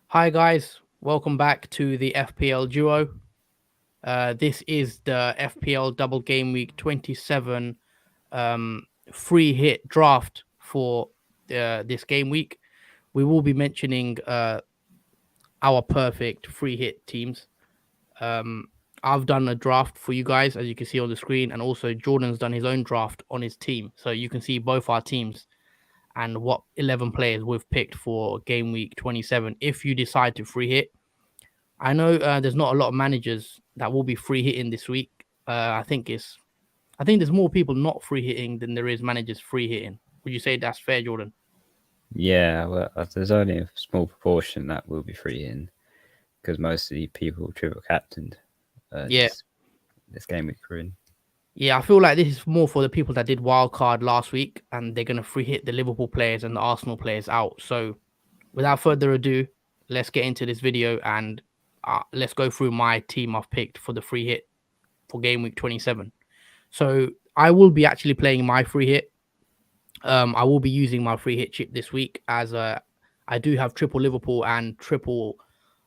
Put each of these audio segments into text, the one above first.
Hi guys, welcome back to the FPL Duo. This is the FPL Double Game Week 27 um, free hit draft for this game week. We will be mentioning our perfect free hit teams. Um, I've done a draft for you guys, as you can see on the screen, and also Jordan's done his own draft on his team. So you can see both our teams and what 11 players we've picked for game week 27 if you decide to free hit. I know there's not a lot of managers that will be free hitting this week. I think there's more people not free hitting than there is managers free hitting. Would you say that's fair, Jordan? Yeah, well, there's only a small proportion that will be free in because most of the people triple captained Yeah, this game week we're in. yeah. I feel like this is more for the people that did wild card last week, and they're gonna free hit the Liverpool players and the Arsenal players out. So, without further ado, let's get into this video and let's go through my team I've picked for the free hit for game week 27. So I will be actually playing my free hit. I will be using my free hit chip this week as I do have triple Liverpool and triple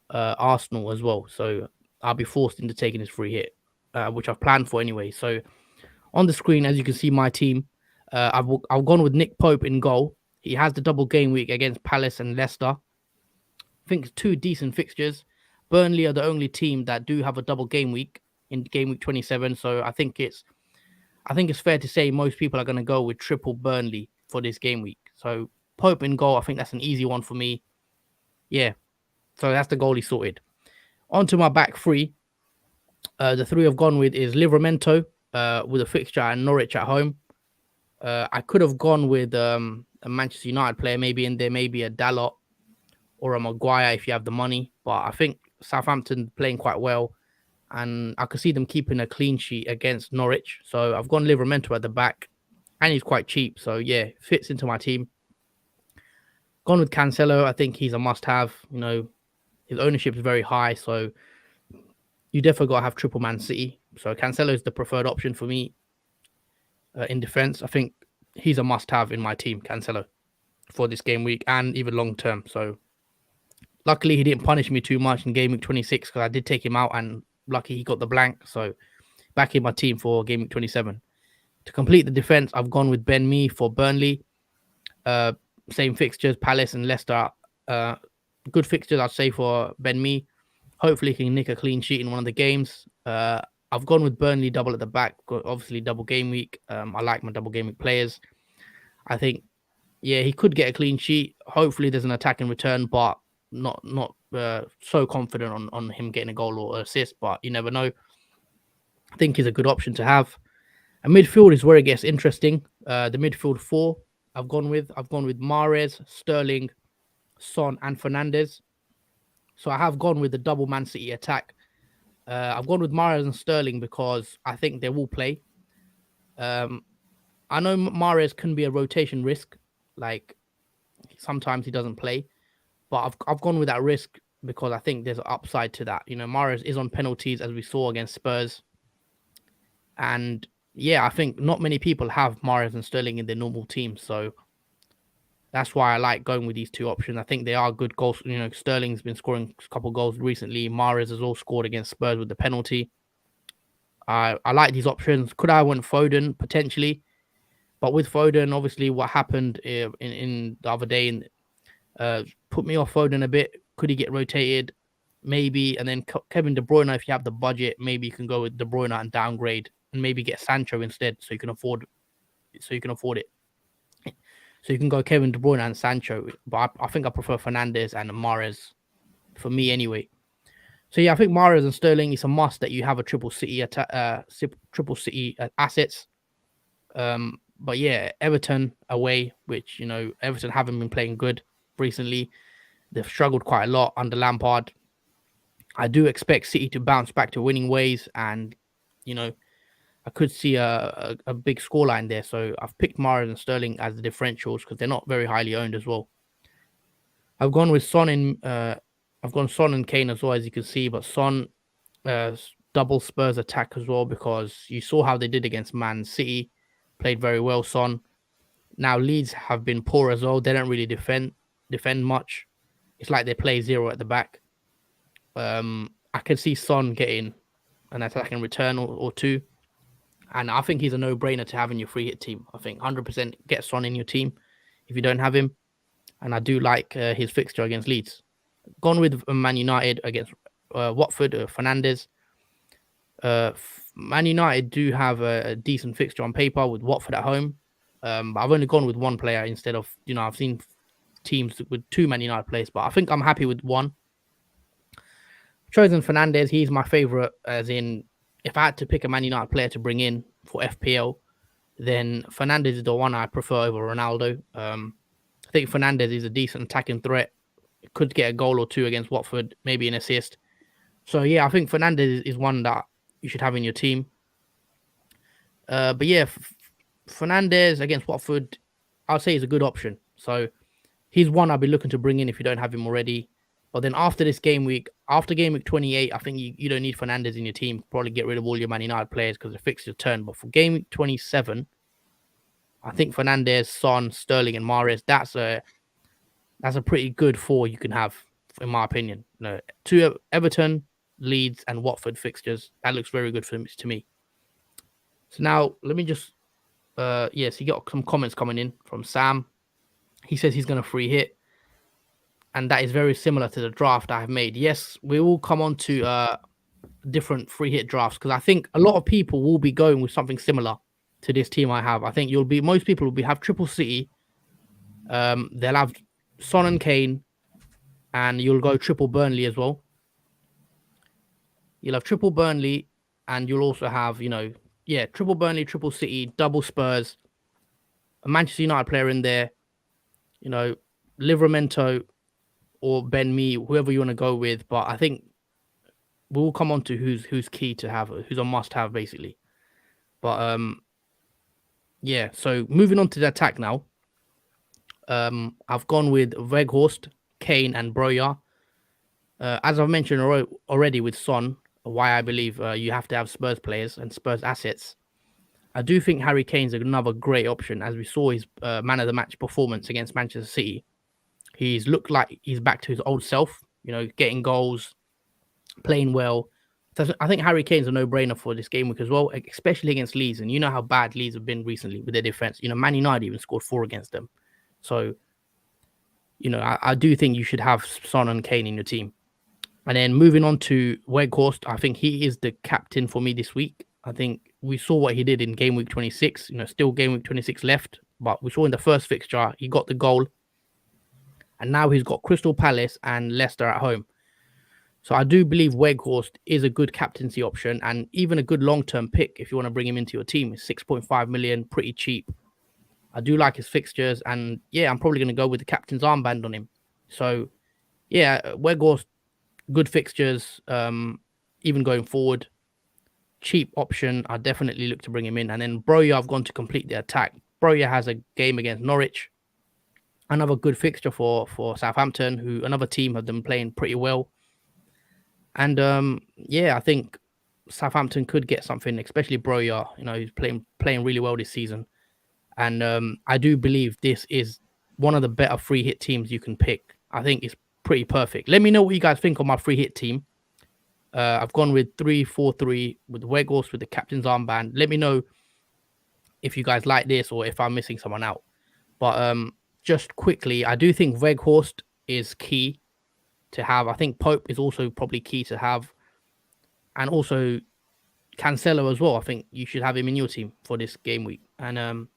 Arsenal as well. So I'll be forced into taking this free hit, which I've planned for anyway. So on the screen, as you can see, my team, I've gone with Nick Pope in goal. He has the double game week against Palace and Leicester. I think it's two decent fixtures. Burnley are the only team that do have a double game week in game week 27. So I think it's fair to say most people are going to go with triple Burnley for this game week. So Pope in goal, I think that's an easy one for me. Yeah, so that's the goalie sorted. On to my back three. The three I've gone with is Livramento with a fixture and Norwich at home. I could have gone with a Manchester United player, maybe in there, maybe a Dalot or a Maguire if you have the money. But I think Southampton playing quite well, and I could see them keeping a clean sheet against Norwich. So I've gone Livramento at the back, and he's quite cheap. So yeah, fits into my team. Gone with Cancelo. I think he's a must-have. His ownership is very high, so you definitely got to have triple Man City. So Cancelo is the preferred option for me in defense. I think he's a must-have in my team, Cancelo, for this game week and even long term. So luckily he didn't punish me too much in game week 26 because I did take him out, and lucky he got the blank. So back in my team for game week 27. To complete the defense, I've gone with Ben Mee for Burnley. Uh, Same fixtures, Palace and Leicester. Uh, Good fixtures, I'd say, for Ben Mee. Hopefully, he can nick a clean sheet in one of the games. I've gone with Burnley double at the back. Obviously, double game week. I like my double game week players. I think, yeah, he could get a clean sheet. Hopefully, there's an attack in return, but not so confident on him getting a goal or assist. But you never know. I think he's a good option to have. And midfield is where it gets interesting. The midfield four I've gone with Mahrez, Sterling, Son, and Fernandez. So I have gone with the double Man City attack. I've gone with Mahrez and Sterling because I think they will play. Um, I know Mahrez can be a rotation risk, like sometimes he doesn't play, but I've gone with that risk because I think there's an upside to that. Mahrez is on penalties as we saw against Spurs, and yeah, I think not many people have Mahrez and Sterling in their normal team, so that's why I like going with these two options. I think they are good goals. Sterling's been scoring a couple goals recently. Mahrez has all scored against Spurs with the penalty. I like these options. Could I want Foden potentially? But with Foden, obviously, what happened in the other day put me off Foden a bit. Could he get rotated? Maybe. And then Kevin De Bruyne, if you have the budget, maybe you can go with De Bruyne and downgrade, and maybe get Sancho instead, so you can afford it. So you can go Kevin De Bruyne and Sancho, but I think I prefer Fernandez and Mahrez for me anyway. So yeah, I think Mahrez and Sterling is a must that you have a triple city assets. But yeah, Everton away, which Everton haven't been playing good recently. They've struggled quite a lot under Lampard. I do expect City to bounce back to winning ways, and I could see a big scoreline there. So I've picked Mahrez and Sterling as the differentials because they're not very highly owned as well. I've gone with I've gone Son and Kane as well, as you can see, but Son double Spurs attack as well, because you saw how they did against Man City. Played very well, Son. Now Leeds have been poor as well. They don't really defend much. it's like they play zero at the back. I could see Son getting an attacking return or two. And I think he's a no-brainer to have in your free hit team. I think 100% get Son in your team if you don't have him. And I do like his fixture against Leeds. Gone with Man United against Watford, Fernandes. Man United do have a decent fixture on paper with Watford at home. But I've only gone with one player instead of, I've seen teams with two Man United players, but I think I'm happy with one. Chosen Fernandes, he's my favourite, as in, if I had to pick a Man United player to bring in for FPL, then Fernandes is the one I prefer over Ronaldo. I think Fernandes is a decent attacking threat. Could get a goal or two against Watford, maybe an assist. So, yeah, I think Fernandes is one that you should have in your team. But, yeah, Fernandes against Watford, I'll say is a good option. So, he's one I'll be looking to bring in if you don't have him already. But then after this game week, after game week 28, I think you don't need Fernandes in your team. Probably get rid of all your Man United players because the fixture turn. But for game week 27, I think Fernandes, Son, Sterling, and Mahrez, that's a pretty good four you can have, in my opinion. Two Everton, Leeds, and Watford fixtures. That looks very good to me. So now let me just, yes, he got some comments coming in from Sam. He says he's going to free hit. And that is very similar to the draft I have made. Yes, we will come on to different free hit drafts because I think a lot of people will be going with something similar to this team I have. I think most people will have triple City. They'll have Son and Kane, and you'll go triple Burnley as well. You'll have triple Burnley, and you'll also have, triple Burnley, triple City, double Spurs, a Manchester United player in there, Livramento, or Ben Mee, whoever you want to go with. But I think we'll come on to who's key to have, who's a must-have, basically. But, yeah, so moving on to the attack now. I've gone with Weghorst, Kane, and Bruyne. As I've mentioned already with Son, why I believe you have to have Spurs players and Spurs assets. I do think Harry Kane's another great option, as we saw his man of the match performance against Manchester City. He's looked like he's back to his old self, getting goals, playing well. So I think Harry Kane's a no-brainer for this game week as well, especially against Leeds. And you know how bad Leeds have been recently with their defense. Man United even scored 4 against them. So, I do think you should have Son and Kane in your team. And then moving on to Weghorst, I think he is the captain for me this week. I think we saw what he did in game week 26. Still game week 26 left, but we saw in the first fixture, he got the goal. And now he's got Crystal Palace and Leicester at home. So I do believe Weghorst is a good captaincy option and even a good long-term pick if you want to bring him into your team. It's 6.5 million, pretty cheap. I do like his fixtures. And yeah, I'm probably going to go with the captain's armband on him. So yeah, Weghorst, good fixtures, even going forward. Cheap option. I definitely look to bring him in. And then Bruyne, I've gone to complete the attack. Bruyne has a game against Norwich. Another good fixture for Southampton, who another team have been playing pretty well. And yeah, I think Southampton could get something, especially Bruyne. He's playing really well this season. And I do believe this is one of the better free hit teams you can pick. I think it's pretty perfect. Let me know what you guys think of my free hit team. I've gone with 3-4-3 with Weghorst with the captain's armband. Let me know if you guys like this or if I'm missing someone out. But just quickly, I do think Weghorst is key to have. I think Pope is also probably key to have. And also Cancelo as well. I think you should have him in your team for this game week. And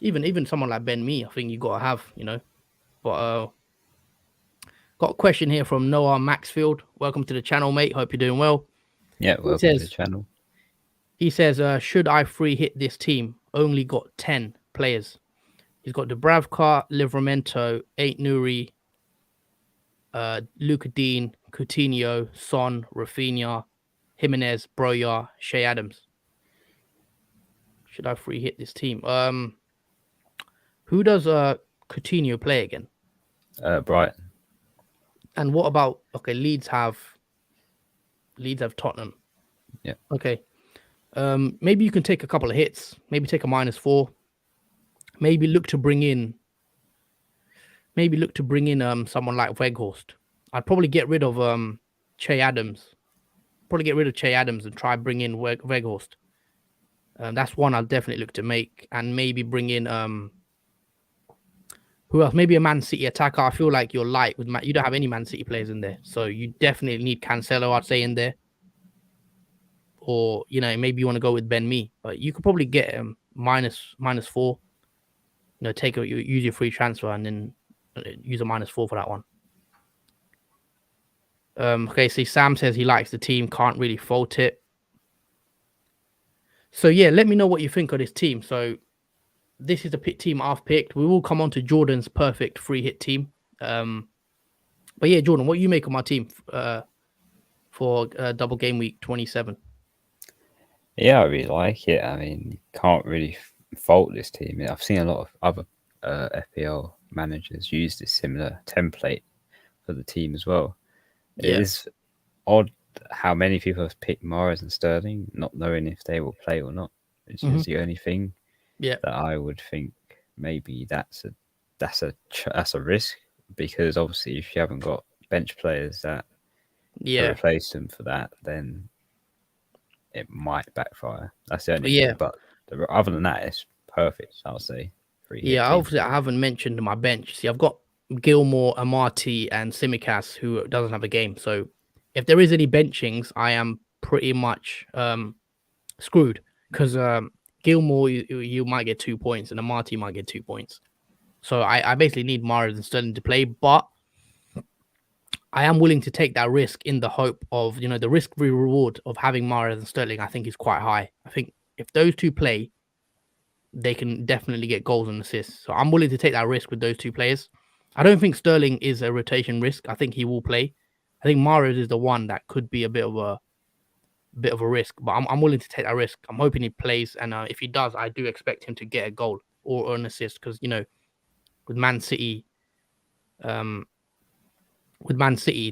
even someone like Ben Mee, I think you got to have, But got a question here from Noah Maxfield. Welcome to the channel, mate. Hope you're doing well. Yeah, welcome to the channel. He says, should I free hit this team? Only got 10 players. He's got Dubravka, Livramento, Nuri, Luka Dean, Coutinho, Son, Rafinha, Jimenez, Breuer, Shea Adams. Should I free hit this team? Who does Coutinho play again? Brighton. And what about Leeds have Tottenham. Yeah. Okay. Maybe you can take a couple of hits. Maybe take a -4. Maybe look to bring in maybe look to bring in someone like Weghorst. I'd probably get rid of Che Adams. Probably get rid of Che Adams and try bring in Weghorst. That's one I'll definitely look to make, and maybe bring in who else? Maybe a Man City attacker. I feel like you're light with you don't have any Man City players in there, so you definitely need Cancelo, I'd say, in there. Or maybe you want to go with Ben Mee, but you could probably get -4. Use your free transfer and then use a -4 for that one. Okay, see, Sam says he likes the team, can't really fault it. So yeah, let me know what you think of this team. So this is the team I've picked. We will come on to Jordan's perfect free hit team. But yeah, Jordan, what you make of my team for double game week 27? Yeah, I really like it. I mean, you can't really fault this team. I've seen a lot of other FPL managers use this similar template for the team as well. Yeah. It is odd how many people have picked Mahrez and Sterling, not knowing if they will play or not, which is the only thing that I would think maybe that's a risk, because obviously if you haven't got bench players that replace them for that, then it might backfire. That's the only thing. But other than that, it's perfect, I'll say. Obviously I haven't mentioned my bench. See, I've got Gilmore, Amati, and Simicast, who doesn't have a game. So if there is any benchings, I am pretty much screwed, because Gilmore, you might get 2 points, and Amati might get 2 points. So I basically need Mahrez and Sterling to play, but I am willing to take that risk in the hope of, the risk reward of having Mahrez and Sterling, I think, is quite high. I think if those two play, they can definitely get goals and assists. So I'm willing to take that risk with those two players. I don't think Sterling is a rotation risk. I think he will play. I think Mahrez is the one that could be a bit of a risk, but I'm willing to take that risk. I'm hoping he plays, and if he does, I do expect him to get a goal or an assist, because with Man City,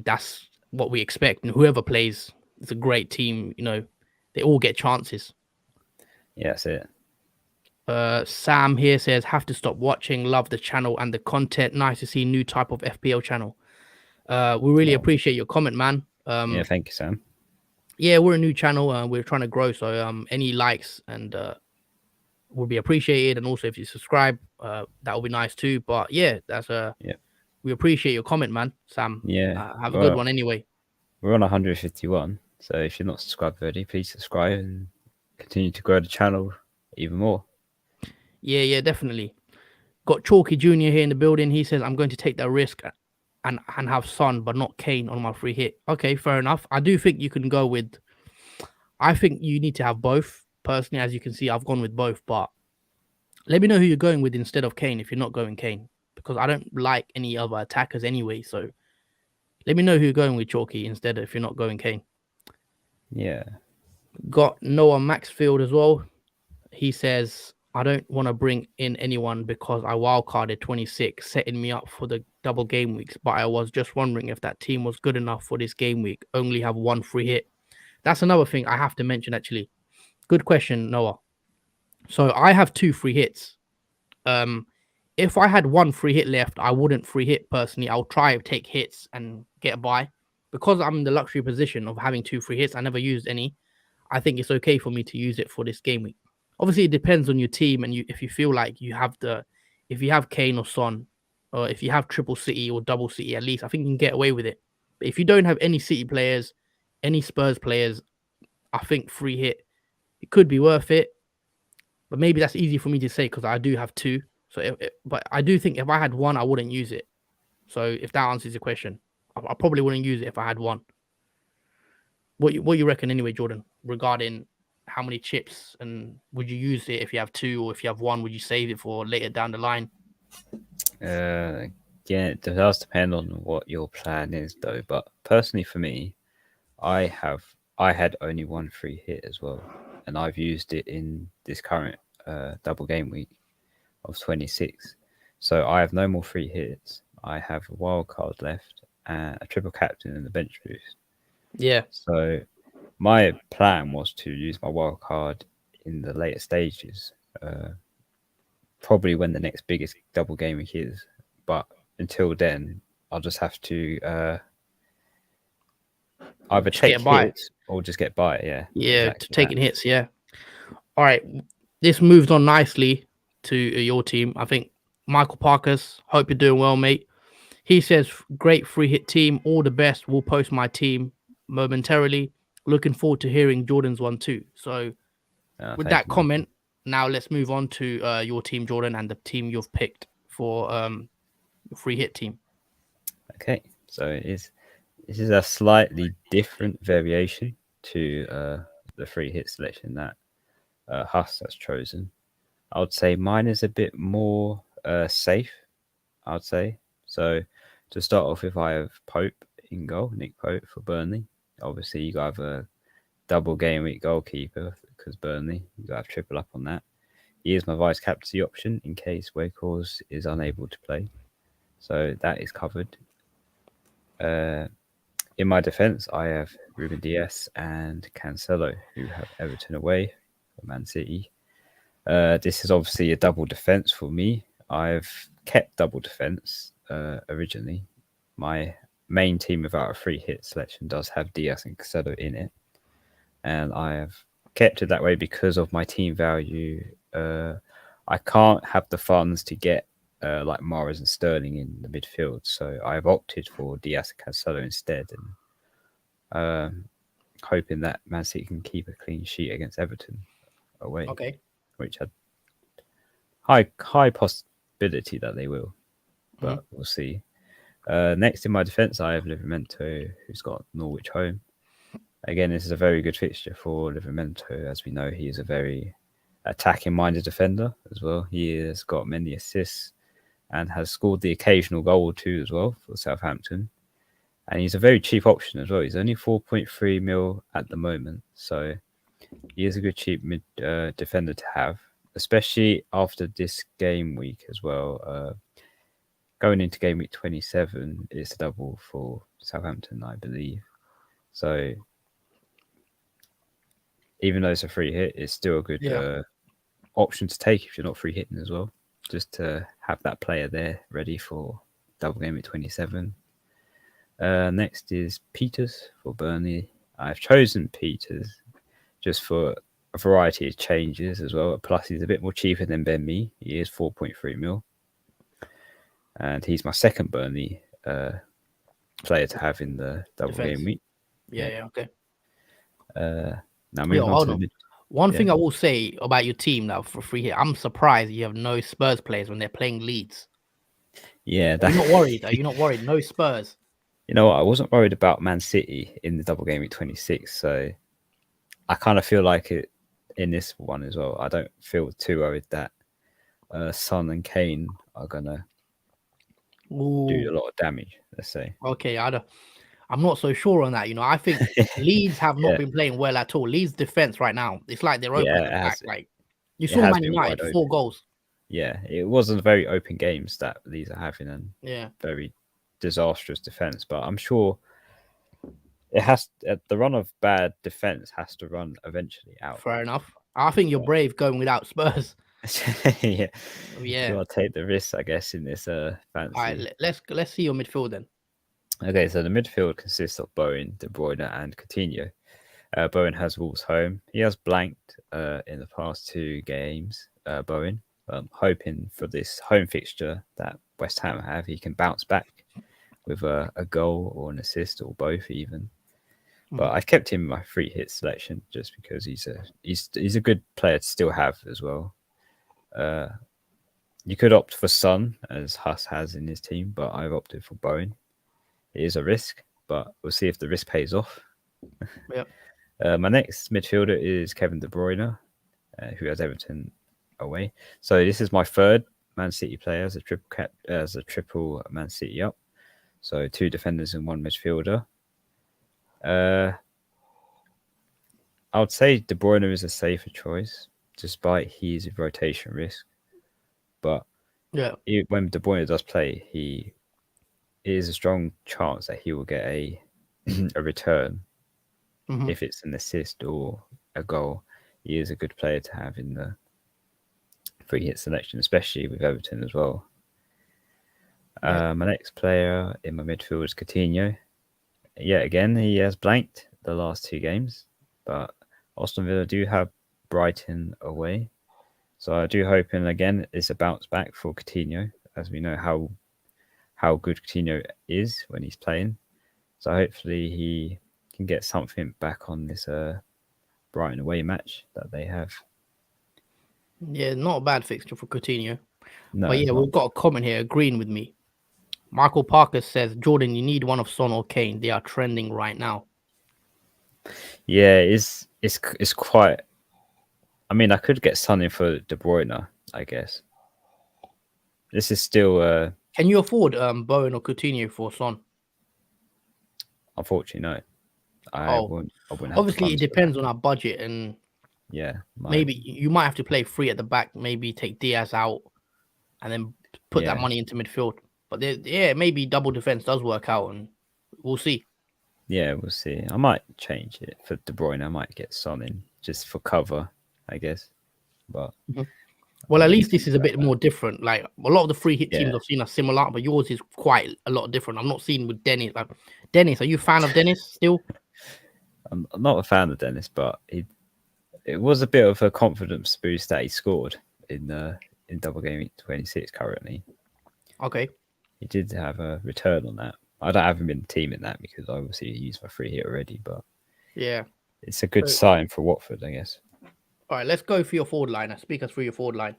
that's what we expect, and whoever plays, it's a great team. They all get chances. Yeah, that's it. Sam here says, have to stop watching, love the channel and the content, nice to see new type of FPL channel. We really appreciate your comment, man. Yeah, thank you, Sam. Yeah, we're a new channel, we're trying to grow, so any likes and would be appreciated, and also if you subscribe, that would be nice too. But yeah, we appreciate your comment, man. Sam, have a good one anyway. We're on 151, so if you're not subscribed already, please subscribe and continue to grow the channel even more. Yeah, definitely. Got Chalky Jr. here in the building. He says, I'm going to take that risk and have Son, but not Kane on my free hit. Okay, fair enough. I do think you can go with... I think you need to have both. Personally, as you can see, I've gone with both, but let me know who you're going with instead of Kane if you're not going Kane, because I don't like any other attackers anyway, so let me know who you're going with, Chalky, instead if you're not going Kane. Yeah. Got Noah Maxfield as well. He says, I don't want to bring in anyone because I wildcarded 26, setting me up for the double game weeks, but I was just wondering if that team was good enough for this game week. Only have one free hit. That's another thing I have to mention, actually. Good question, Noah. So I have 2 free hits. If I had 1 free hit left, I wouldn't free hit personally. I'll try to take hits and get by. Because I'm in the luxury position of having 2 free hits, I never used any. I think it's okay for me to use it for this game week. Obviously, it depends on your team, and if you feel like you have if you have Kane or Son, or if you have triple City or double City, at least I think you can get away with it. But if you don't have any City players, any Spurs players, I think free hit, it could be worth it. But maybe that's easy for me to say because I do have 2. So, but I do think if I had 1, I wouldn't use it. So if that answers your question, I probably wouldn't use it if I had 1. What you reckon anyway, Jordan, regarding how many chips, and would you use it if you have 2, or if you have 1, would you save it for later down the line? Yeah, it does depend on what your plan is, though. But personally, for me, I had only 1 free hit as well, and I've used it in this current double game week of 26. So I have no more free hits. I have a wild card left, and a triple captain, and the bench boost. Yeah. So my plan was to use my wild card in the later stages, probably when the next biggest double game week is. But until then, I'll just have to either Just take get by. hits or just get by. Yeah, Yeah, exactly taking that. hits. Yeah. All right. This moved on nicely to your team. I think Michael Parker's. Hope you're doing well, mate. He says, great free hit team. All the best. We'll post my team momentarily. Looking forward to hearing Jordan's one too. So, with Thank that you, Michael. comment, now let's move on to your team, Jordan, and the team you've picked for your free hit team. Okay, so this is a slightly different variation to the free hit selection that Huss has chosen. I would say mine is a bit more safe, I would say. So to start off with, I have Pope in goal, Nick Pope for Burnley. Obviously, you got a double game week goalkeeper because Burnley, you got to have triple up on that. He is my vice captaincy option in case Wakehorse is unable to play. So that is covered. In my defence, I have Ruben Dias and Cancelo, who have Everton away for Man City. This is obviously a double defence for me. I've kept double defence originally. My main team without a free hit selection does have Dias and Cancelo in it. And I have kept it that way because of my team value. I can't have the funds to get like Mahrez and Sterling in the midfield. So I've opted for Dias and Cancelo instead. And hoping that Man City can keep a clean sheet against Everton away. Okay. Which had high possibility that they will, but we'll see. Next in my defence, I have Livramento, who's got Norwich home. Again, this is a very good fixture for Livramento. As we know, he is a very attacking-minded defender as well. He has got many assists and has scored the occasional goal or two as well for Southampton. And he's a very cheap option as well. He's only 4.3 mil at the moment. So he is a good cheap mid defender to have, especially after this game week as well. Going into game week 27, it's a double for Southampton, I believe. So even though it's a free hit, it's still a good option to take if you're not free hitting as well. Just to have that player there ready for double game week 27. Next is Peters for Burnley. I've chosen Peters just for a variety of changes as well. Plus, he's a bit more cheaper than Ben Mee. He is 4.3 mil. And he's my second Burnley player to have in the double game week. Yeah, okay. Now moving on to the One thing I will say about your team now for free hit, I'm surprised you have no Spurs players when they're playing Leeds. Yeah. Are you not worried? Are you not worried? No Spurs. You know what? I wasn't worried about Man City in the double game week 26, so I kind of feel like it in this one as well. I don't feel too worried that Son and Kane are going to do a lot of damage, let's say. Okay, I'm not so sure on that. I think Leeds have not been playing well at all. Leeds' defense right now, it's like they're open back. Like you saw Man United, 4 goals. Yeah, it wasn't very open games that Leeds are having, and very disastrous defense. But I'm sure it has the run of bad defense has to run eventually out. Fair enough. I think you're brave going without Spurs. Yeah. You gotta take the risks, I guess, in this fancy. All right, let's see your midfield then. Okay, so the midfield consists of Bruyne, De Bruyne, and Coutinho. Bruyne has Wolves home. He has blanked in the past 2 games. Bruyne, hoping for this home fixture that West Ham have, he can bounce back with a goal or an assist or both even. But I've kept him in my free hit selection just because he's a good player to still have as well. You could opt for Son, as Huss has in his team, but I've opted for Bruyne. It is a risk, but we'll see if the risk pays off. Yep. My next midfielder is Kevin De Bruyne, who has Everton away. So this is my third Man City player as a triple Man City up. So 2 defenders and 1 midfielder. I would say De Bruyne is a safer choice, despite his rotation risk. But when De Bruyne does play, it is a strong chance that he will get a return. If it's an assist or a goal, he is a good player to have in the free hit selection, especially with Everton as well. My next player in my midfield is Coutinho. Yet again, he has blanked the last 2 games, but Aston Villa do have Brighton away. So I do hope, and again, it's a bounce back for Coutinho, as we know how good Coutinho is when he's playing. So hopefully he can get something back on this Brighton away match that they have. Yeah, not a bad fixture for Coutinho. No, but yeah, we've got a comment here agreeing with me. Michael Parker says, Jordan, you need one of Son or Kane. They are trending right now. Yeah, it's quite. I mean, I could get Son in for De Bruyne, I guess. This is still. Can you afford Bowen or Coutinho for Son? Unfortunately, no. I wouldn't. Obviously, it depends on our budget, and maybe you might have to play 3 at the back. Maybe take Diaz out, and then put that money into midfield. But maybe double defense does work out, and we'll see. Yeah, we'll see. I might change it for De Bruyne. I might get Son in just for cover, I guess. But well, at least this is a bit more different. Like a lot of the free hit teams I've seen are similar, but yours is quite a lot different. I'm not seeing with Dennis. Like Dennis, are you a fan of Dennis still? I'm not a fan of Dennis, but it was a bit of a confidence boost that he scored in Double Gameweek 26 currently. Okay. He did have a return on that. I haven't been teaming that because I obviously used my free hit already, but yeah, it's a good sign for Watford, I guess. All right, let's go for your forward line. Speak us through your forward line.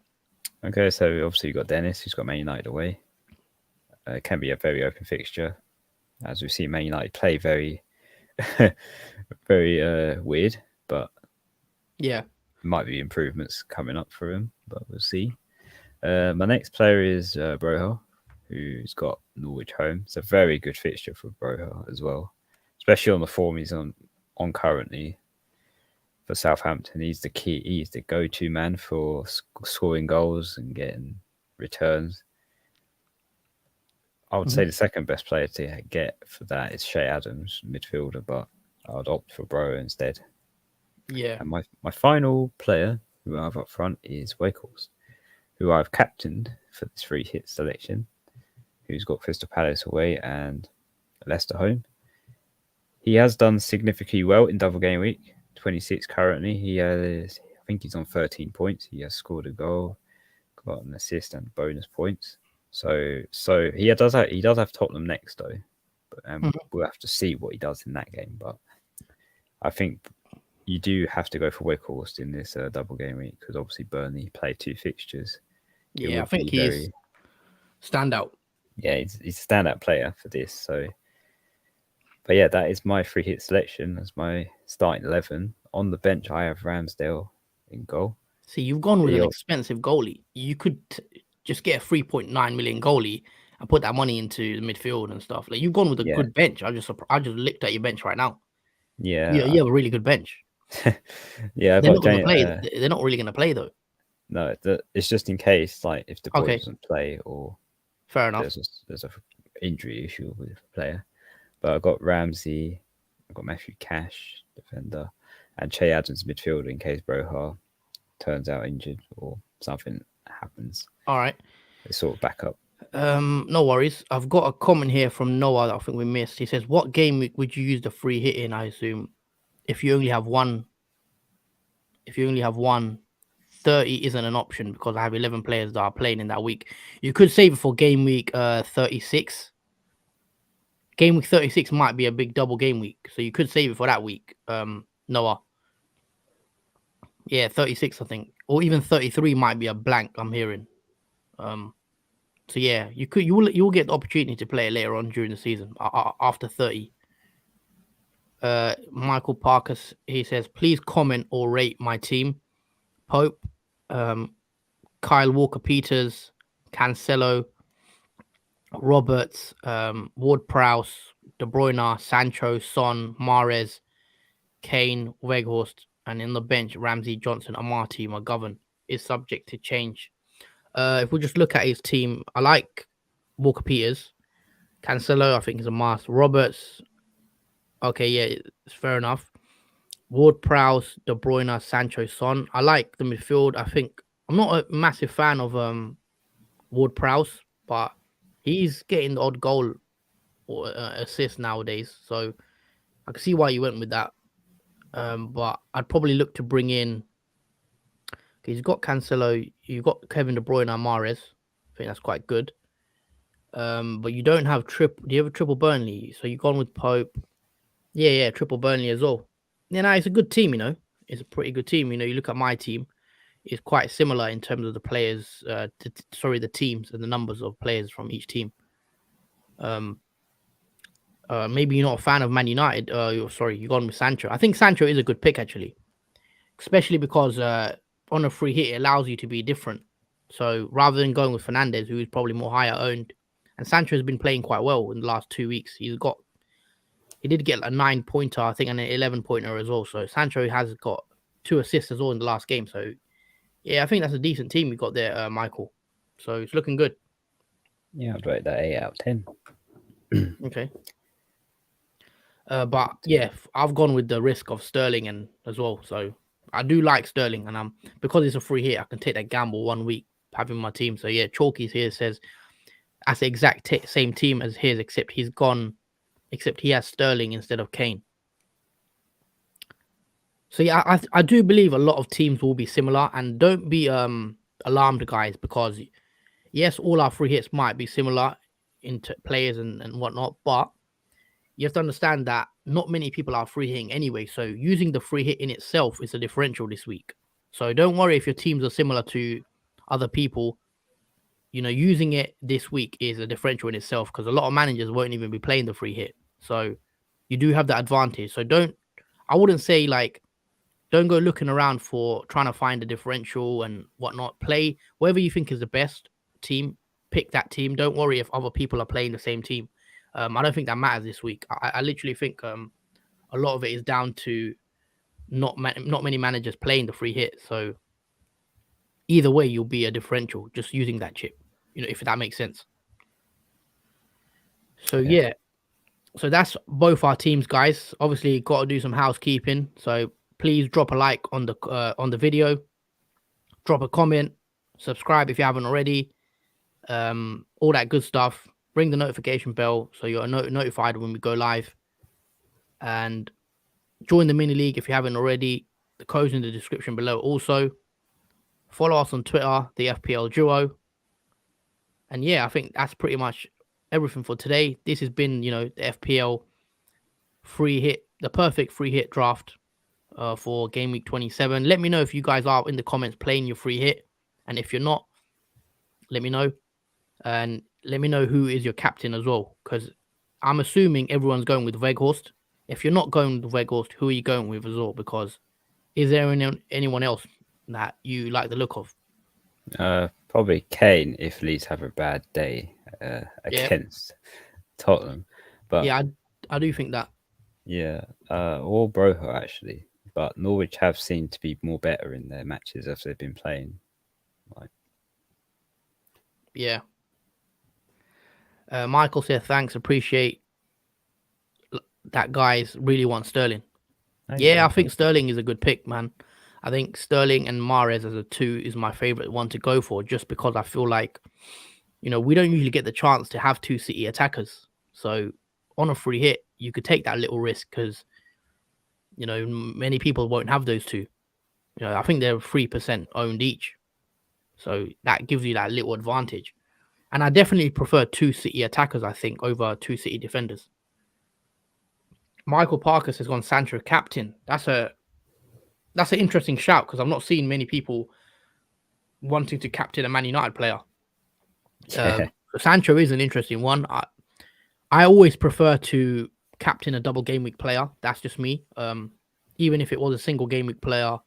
Okay, so obviously you've got Dennis, who's got Man United away. It can be a very open fixture. As we've seen Man United play very, very weird, but yeah, might be improvements coming up for him, but we'll see. My next player is Broha, who's got Norwich home. It's a very good fixture for Broha as well, especially on the form he's on currently for Southampton. He's the key. He's the go-to man for scoring goals and getting returns. I would say the second best player to get for that is Shea Adams, midfielder, but I would opt for Broha instead. Yeah. And my final player who I have up front is Wakehorse, who I've captained for this free hit selection, who's got Crystal Palace away and Leicester home. He has done significantly well in Double Game Week 26 currently. I think he's on 13 points. He has scored a goal, got an assist and bonus points. So he does have Tottenham next though, but we'll have to see what he does in that game. But I think you do have to go for Wakehorse in this Double Game Week because obviously Burnley play 2 fixtures. Yeah, I think he's standout. Yeah, he's a standout player for this. So, but yeah, that is my free hit selection as my starting 11. On the bench, I have Ramsdale in goal. See, you've gone with an expensive goalie. You could just get a 3.9 million goalie and put that money into the midfield and stuff. Like you've gone with a good bench. I just looked at your bench right now. Yeah, you have a really good bench. Yeah, they're not going to play. They're not really going to play though. No, it's just in case, like if the boy doesn't play or fair enough. There's a injury issue with the player. But I've got Ramsey, I've got Matthew Cash, defender, and Che Adams midfielder in case Broha turns out injured or something happens. All right. It's sort of back up. No worries. I've got a comment here from Noah that I think we missed. He says, what game week would you use the free hit in, I assume? If you only have one, 30 isn't an option because I have 11 players that are playing in that week. You could save it for game week 36. Game week 36 might be a big double game week, so you could save it for that week. Noah. Yeah, 36, I think, or even 33 might be a blank. I'm hearing. So yeah, you will get the opportunity to play it later on during the season after 30. Michael Parker, he says, please comment or rate my team. Pope, Kyle Walker-Peters, Cancelo, Roberts, Ward-Prowse, De Bruyne, Sancho, Son, Mahrez, Kane, Weghorst, and in the bench, Ramsey, Johnson, Amati, McGovern is subject to change. If we just look at his team, I like Walker-Peters. Cancelo, I think, is a must. Roberts, okay, yeah, it's fair enough. Ward-Prowse, De Bruyne, Sancho, Son. I like the midfield. I think I'm not a massive fan of Ward-Prowse, but He's getting the odd goal or assist nowadays, so I can see why you went with that. But I'd probably look to bring in. He's got Cancelo, you've got Kevin De Bruyne and Mahrez. I think that's quite good. But you don't have triple. Do you have a triple Burnley? So you've gone with Pope. Yeah, triple Burnley as well. Yeah, no, it's a good team. It's a pretty good team. You look at my team; it's quite similar in terms of the players. The teams and the numbers of players from each team. Maybe you're not a fan of Man United. You've gone with Sancho. I think Sancho is a good pick actually, especially because on a free hit it allows you to be different. So rather than going with Fernandes, who is probably more higher owned, and Sancho has been playing quite well in the last 2 weeks. He did get a 9-pointer, I think, and an 11-pointer as well. So Sancho has got 2 assists as well in the last game. So yeah, I think that's a decent team you got there, Michael. So it's looking good. Yeah, I'd rate that 8 out of 10. Okay. But yeah, I've gone with the risk of Sterling and as well. So I do like Sterling, and because it's a free hit, I can take that gamble 1 week having my team. So yeah, Chalky's here says that's the exact same team as his, except he has Sterling instead of Kane. So yeah, I do believe a lot of teams will be similar, and don't be alarmed, guys, because yes, all our free hits might be similar into players and whatnot, but you have to understand that not many people are free hitting anyway. So using the free hit in itself is a differential this week. So don't worry if your teams are similar to other people. Using it this week is a differential in itself, because a lot of managers won't even be playing the free hit. So you do have that advantage. So I wouldn't say don't go looking around for trying to find a differential and whatnot. Play whoever you think is the best team. Pick that team. Don't worry if other people are playing the same team. I don't think that matters this week. I literally think a lot of it is down to not many managers playing the free hit. So either way, you'll be a differential just using that chip, if that makes sense. So yeah. So that's both our teams, guys. Obviously, got to do some housekeeping. So please drop a like on the video, drop a comment, subscribe if you haven't already, all that good stuff. Ring the notification bell so you're notified when we go live, and join the mini league if you haven't already. The code's in the description below. Also, follow us on Twitter, the FPL Duo. And yeah, I think that's pretty much everything for today. This has been, the FPL free hit, the perfect free hit draft for game week 27. Let me know if you guys are in the comments playing your free hit, and if you're not, let me know. And let me know who is your captain as well, because I'm assuming everyone's going with Weghorst. If you're not going with Weghorst, who are you going with as well? Because is there anyone else that you like the look of? Probably Kane if Leeds have a bad day against Tottenham. But yeah, I do think that. Yeah, or Broho actually. But Norwich have seemed to be more better in their matches as they've been playing. Yeah. Michael said, thanks, appreciate that. Guys really want Sterling. I think Sterling is a good pick, man. I think Sterling and Mahrez as a 2 is my favorite one to go for, just because I feel like, we don't usually get the chance to have 2 City attackers. So on a free hit, you could take that little risk because, many people won't have those 2. I think they're 3% owned each. So that gives you that little advantage. And I definitely prefer 2 City attackers, I think, over 2 City defenders. Michael Parker has gone Sancho captain. That's an interesting shout, because I'm not seeing many people wanting to captain a Man United player. Sancho is an interesting one. I always prefer to captain a double game week player. That's just me. Even if it was a single game week player,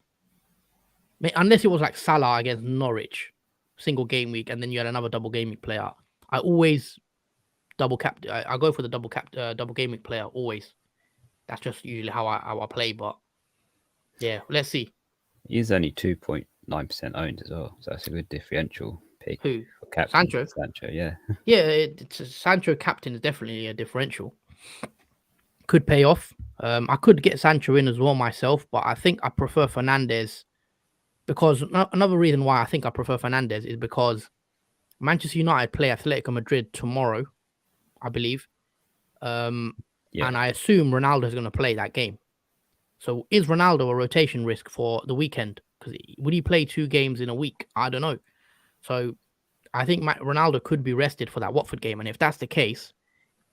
unless it was like Salah against Norwich, single game week, and then you had another double game week player. I always double cap. I go for the double game week player always. That's just usually how I play. But yeah, let's see. He's only 2.9% owned as well, so that's a good differential pick. Who? For captain. Sancho, yeah. Yeah, Sancho captain is definitely a differential. Could pay off. I could get Sancho in as well myself, but I think I prefer Fernandes, because another reason why I think I prefer Fernandes is because Manchester United play Atletico Madrid tomorrow, I believe. And I assume Ronaldo is going to play that game. So is Ronaldo a rotation risk for the weekend? Because would he play 2 games in a week? I don't know. So I think Ronaldo could be rested for that Watford game. And if that's the case,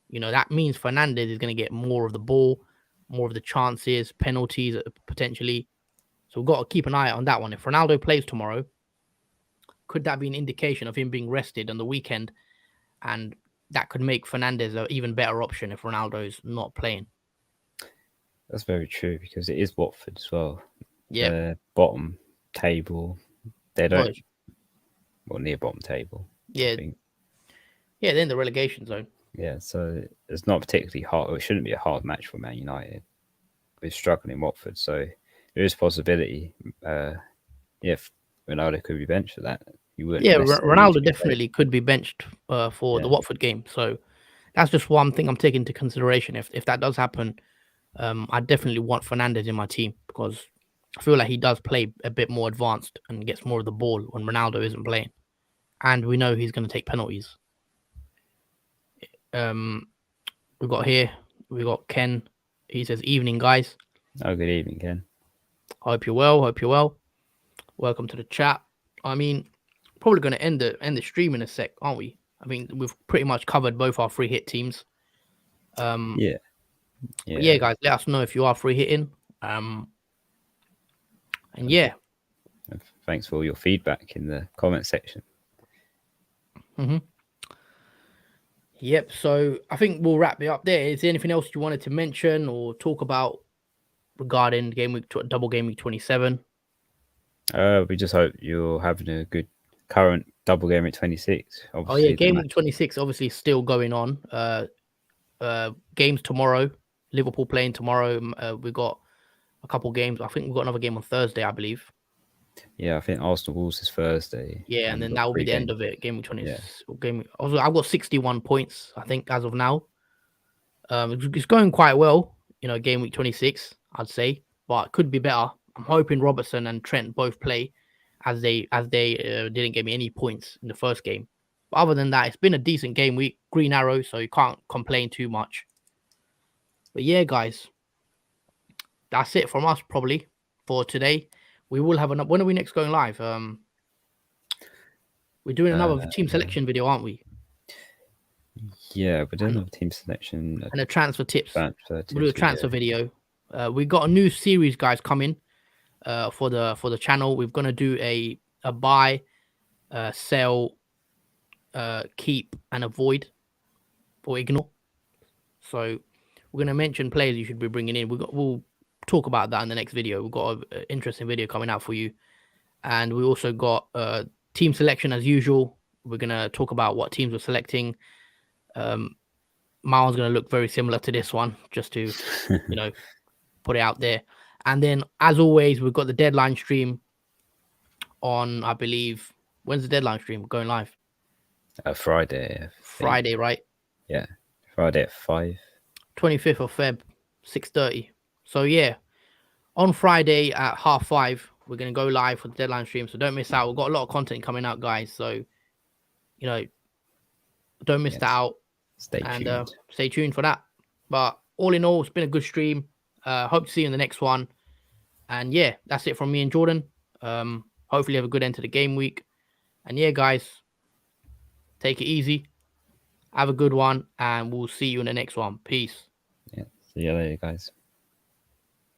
that means Fernandes is going to get more of the ball, more of the chances, penalties potentially. So we've got to keep an eye on that one. If Ronaldo plays tomorrow, could that be an indication of him being rested on the weekend? And that could make Fernandes an even better option if Ronaldo's not playing. That's very true, because it is Watford as well. Yeah. The bottom table, they don't... Well, near bottom table. Yeah. Yeah, they're in the relegation zone. Yeah, so it's not particularly hard. It shouldn't be a hard match for Man United. We're struggling in Watford, so there is possibility. If Ronaldo could be benched for that, you would. Yeah, Ronaldo definitely could be benched for the Watford game. So that's just one thing I'm taking into consideration. If that does happen, I definitely want Fernandes in my team, because I feel like he does play a bit more advanced and gets more of the ball when Ronaldo isn't playing. And we know he's going to take penalties. We got Ken. He says, "Evening, guys." Oh, good evening, Ken. Hope you're well. Welcome to the chat. I mean, probably going to end the stream in a sec, aren't we? I mean, we've pretty much covered both our free hit teams. Yeah, guys, let us know if you are free hitting. And yeah, thanks for all your feedback in the comment section. Yep. So I think we'll wrap it up there. Is there anything else you wanted to mention or talk about regarding double game week 27? We just hope you're having a good current double game week 26. Obviously, game week 26 obviously still going on. Games tomorrow. Liverpool playing tomorrow. We've got a couple games. I think we've got another game on Thursday, I believe. Yeah, I think Arsenal Wolves is Thursday. Yeah, and then that will be the end of it. Game week 20. Yeah. I've got 61 points, I think, as of now. It's going quite well, game week 26, I'd say, but it could be better. I'm hoping Robertson and Trent both play, as they didn't give me any points in the first game. But other than that, it's been a decent game week. Green arrow, so you can't complain too much. But yeah, guys, that's it from us probably for today. We will have when are we next going live? We're doing another team selection video, aren't we? Yeah, we're doing a team selection and a transfer tips. We'll do a transfer video. We got a new series, guys, coming for the channel. We're gonna do a buy, sell, keep, and avoid or ignore. So we're gonna mention players you should be bringing in. We'll talk about that in the next video. We've got an interesting video coming out for you, and we also got team selection as usual. We're gonna talk about what teams we're selecting. Miles going to look very similar to this one, just to put it out there. And then, as always, we've got the deadline stream on, I believe, when's the deadline stream going live? Friday. Friday, right? Yeah, Friday at 5. 25th of Feb, 6:30. So yeah, on Friday at 5:30, we're going to go live for the deadline stream. So don't miss out. We've got a lot of content coming out, guys. So don't miss that out. Stay tuned for that. But all in all, it's been a good stream. Hope to see you in the next one. And yeah, that's it from me and Jordan. Hopefully you have a good end to the game week. And yeah, guys, take it easy. Have a good one, and we'll see you in the next one. Peace. Yeah, see you later, guys.